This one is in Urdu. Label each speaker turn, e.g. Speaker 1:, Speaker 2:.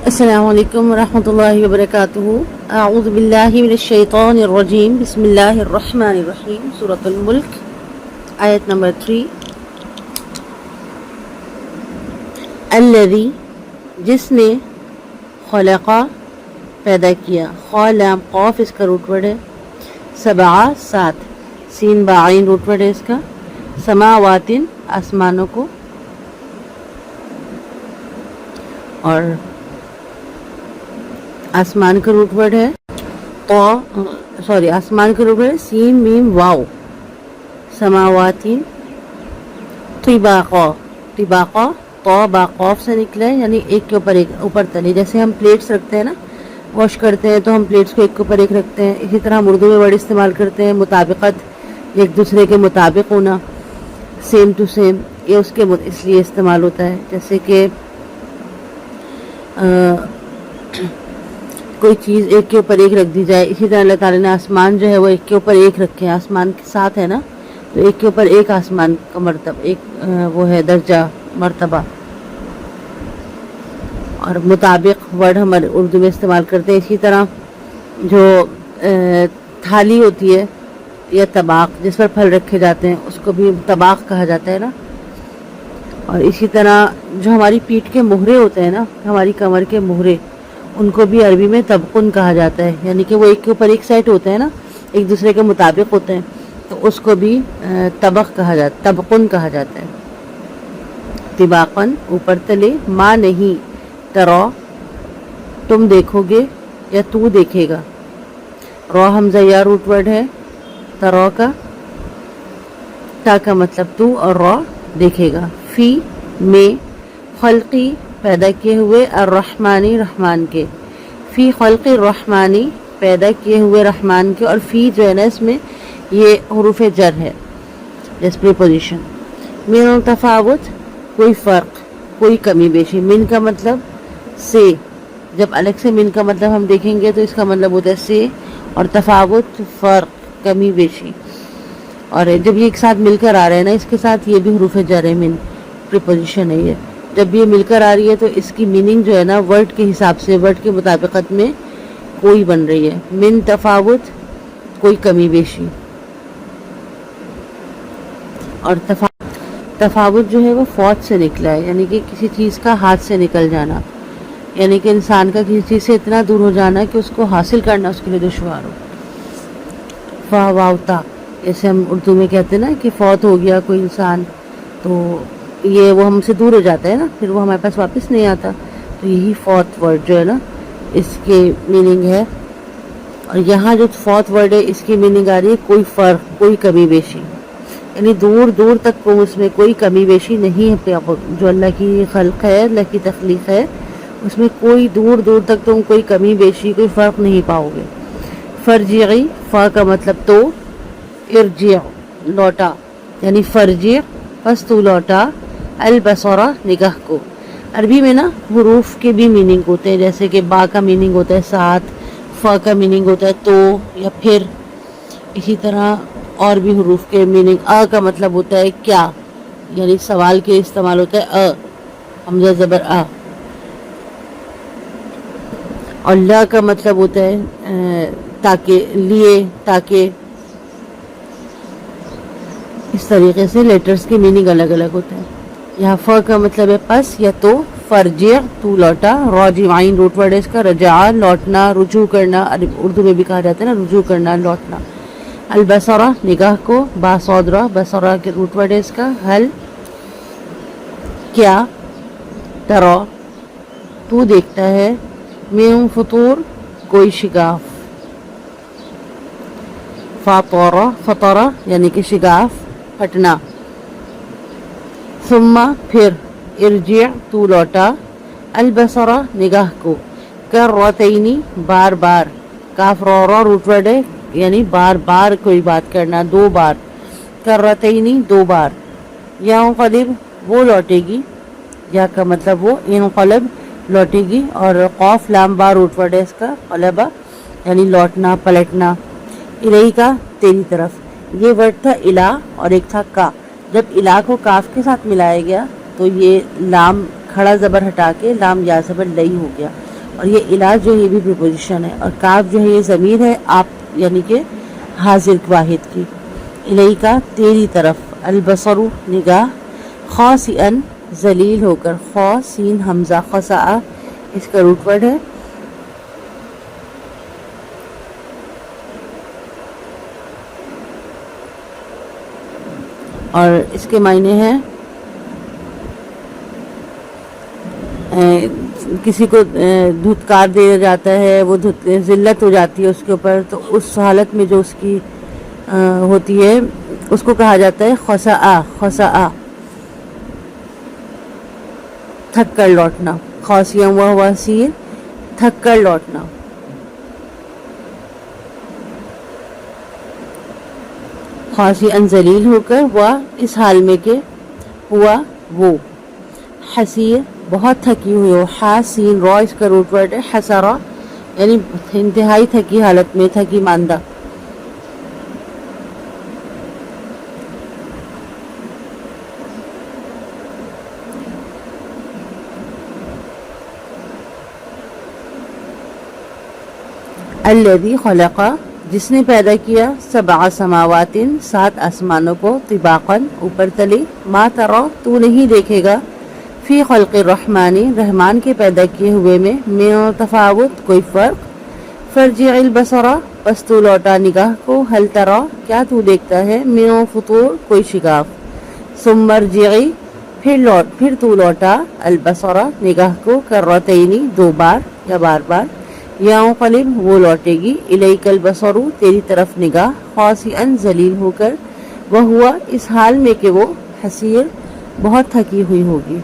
Speaker 1: السلام علیکم ورحمۃ اللہ وبرکاتہ۔ اعوذ باللہ من الشیطان الرجیم، بسم اللہ الرحمن الرحیم۔ سورۃ الملک، آیت نمبر 3۔ الذی، جس نے، خلقا، پیدا کیا، خالام قاف اس کا روٹ ورڈ ہے، سبع سات، سین بعین روٹ ورڈ ہے اس کا، سماواتن آسمانوں کو، اور آسمان کا روٹ ورڈ ہے آسمان کا روٹ ورڈ ہے سین میم واو، سماواتین، طباقا، طباقا تو با قوف سے نکلا ہے، یعنی ایک کے اوپر ایک، اوپر تلے، جیسے ہم پلیٹس رکھتے ہیں نا، واش کرتے ہیں تو ہم پلیٹس کو ایک کے اوپر ایک رکھتے ہیں، اسی طرح ہم اردو میں ورڈ استعمال کرتے ہیں مطابقت، ایک دوسرے کے مطابق ہونا، سیم ٹو سیم، یہ اس کے اس لیے استعمال ہوتا ہے، جیسے کہ کوئی چیز ایک کے اوپر ایک رکھ دی جائے، اسی طرح اللہ تعالیٰ نے آسمان جو ہے وہ ایک کے اوپر ایک رکھے ہیں، آسمان کے ساتھ ہے نا، تو ایک کے اوپر ایک آسمان کا مرتبہ، ایک وہ ہے درجہ، مرتبہ، اور مطابق ورڈ ہم اردو میں استعمال کرتے ہیں۔ اسی طرح جو تھالی ہوتی ہے یا طباق جس پر پھل رکھے جاتے ہیں، اس کو بھی طباق کہا جاتا ہے نا، اور اسی طرح جو ہماری پیٹھ کے مہرے ہوتے ہیں نا، ہماری کمر کے مہرے، ان کو بھی عربی میں طبقن کہا جاتا ہے، یعنی کہ وہ ایک کے اوپر ایک سیٹ ہوتے ہیں نا، ایک دوسرے کے مطابق ہوتے ہیں، تو اس کو بھی طبق کہا جاتا، طبقن کہا جاتا ہے، طباقن، اوپر تلے، ما نہیں، ترا، تم دیکھو گے یا تو دیکھے گا، را حمزہ یا روٹ ورڈ ہے ترا کا، تا کا مطلب تو، اور را دیکھے گا، فی میں، خلقی پیدا کیے ہوئے، الرحمانی رحمان کے، فی خلق الرحمانی پیدا کیے ہوئے رحمان کے، اور فی جو ہے نا اس میں یہ حروف جر ہے، جس پریپوزیشن، من تفاوت، کوئی فرق، کوئی کمی بیشی، من کا مطلب سے، جب الگ سے من کا مطلب ہم دیکھیں گے تو اس کا مطلب ہوتا ہے سے، اور تفاوت فرق، کمی بیشی، اور جب یہ ایک ساتھ مل کر آ رہے ہیں نا، اس کے ساتھ یہ بھی حروف جر ہے، من پریپوزیشن ہے یہ، جب یہ مل کر آ رہی ہے تو اس کی میننگ جو ہے نا ورڈ کے حساب سے، ورڈ کی مطابقت میں کوئی بن رہی ہے، من تفاوت، کوئی کمی بیشی، اور تفاوت جو ہے وہ فوت سے نکلا ہے، یعنی کہ کسی چیز کا ہاتھ سے نکل جانا، یعنی کہ انسان کا کسی چیز سے اتنا دور ہو جانا کہ اس کو حاصل کرنا اس کے لیے دشوار ہو، فاواوتا، جیسے ہم اردو میں کہتے ہیں نا کہ فوت ہو گیا کوئی انسان، تو یہ وہ ہم سے دور ہو جاتا ہے نا، پھر وہ ہمارے پاس واپس نہیں آتا، تو یہی فوت ورڈ جو ہے نا اس کی میننگ ہے، اور یہاں جو فوت ورڈ ہے اس کی میننگ آ رہی ہے کوئی فرق، کوئی کمی بیشی، یعنی دور دور تک کو اس میں کوئی کمی بیشی نہیں ہے، جو اللہ کی خلق ہے، اللہ کی تخلیق ہے، اس میں کوئی دور دور تک تم کوئی کمی بیشی، کوئی فرق نہیں پاؤ گے۔ فرجعی، فا کا مطلب تو، ارجع لوٹا، یعنی فرجع پس تو لوٹا، البصرہ نگاہ کو، عربی میں نا حروف کے بھی میننگ ہوتے ہیں، جیسے کہ با کا میننگ ہوتا ہے ساتھ، فا کا میننگ ہوتا ہے تو یا پھر، اسی طرح اور بھی حروف کے میننگ، آ کا مطلب ہوتا ہے کیا، یعنی سوال کے استعمال ہوتا ہے حمزہ زبر آ، اور لا کا مطلب ہوتا ہے تاکہ، لیے، تاکہ، اس طریقے سے لیٹرز کی میننگ الگ الگ ہوتا ہے۔ یہاں ف کا مطلب ہے پس یا تو، فرجع تو لوٹا، راجعین روٹ ورڈ ہے اس کا، رجع لوٹنا، رجوع کرنا، اردو میں بھی کہا جاتا ہے نا رجوع کرنا، لوٹنا، البصرہ نگاہ کو، با صادرہ بصرہ کے روٹ ورڈ ہے اس کا، حل کیا، ترا تو دیکھتا ہے، من فطور کوئی شگاف، فطورہ فطورہ یعنی کہ شگاف، پھٹنا، ثم پھر، ارجع تو لوٹا، البصرہ نگاہ کو، کرتینی بار بار، کاف را روٹ ورڈ ہے، یعنی بار بار کوئی بات کرنا، دو بار، کرتینی دو بار، ینقلب وہ لوٹے گی، یا کا مطلب وہ، انقلب لوٹے گی، اور قوف لام بار روٹ ورڈ ہے اس کا، قلبہ یعنی لوٹنا، پلٹنا، الیہ کا تیری طرف، یہ ورڈ تھا الہ اور ایک تھا کا، جب الہ کو کاف کے ساتھ ملایا گیا تو یہ لام کھڑا زبر ہٹا کے لام یا زبر لئی ہو گیا، اور یہ علاج جو ہے یہ بھی پریپوزیشن ہے، اور کاف جو ہے یہ ضمیر ہے آپ یعنی کہ حاضر واحد کی، الیکا تیری طرف، البصر نگاہ، خاسئن ذلیل ہو کر، خا سین حمزہ خسا اس کا روٹ ورڈ ہے، اور اس کے معنی ہیں کسی کو دھتکار دیا جاتا ہے، وہ ذلت ہو جاتی ہے اس کے اوپر، تو اس حالت میں جو اس کی ہوتی ہے اس کو کہا جاتا ہے خسا، خسا تھک کر لوٹنا، خاسیاں ہوا سیر تھک کر لوٹنا، خاسئن ذلیل ہو کر، وہ اس حال میں کہ ہوا وہ، حسیر بہت تھکی ہوئی ہو، حاسین را اس کا روٹ ورڈ ہے، حسرا یعنی انتہائی تھکی حالت میں، تھکی ماندہ، الذی خلق جس نے پیدا کیا، سبع سماوات 7 آسمانوں کو، طباقاً اوپر تلے، ما ترا تو نہیں دیکھے گا، فی خلق الرحمن رحمان کے پیدا کیے ہوئے میں، من تفاوت کوئی فرق، فرجع البصر پس تو لوٹا نگاہ کو، ہل ترا کیا تو دیکھتا ہے، من فطور کوئی شگاف، ثم ارجعی پھر تو لوٹا، البصر نگاہ کو، کرتینی 2 بار یا بار بار، ینقلب وہ لوٹے گی، الیک البصر تیری طرف نگاہ، خاسئن ذلیل ہو کر، وہوا اس حال میں کہ وہ، حسیر بہت تھکی ہوئی ہوگی۔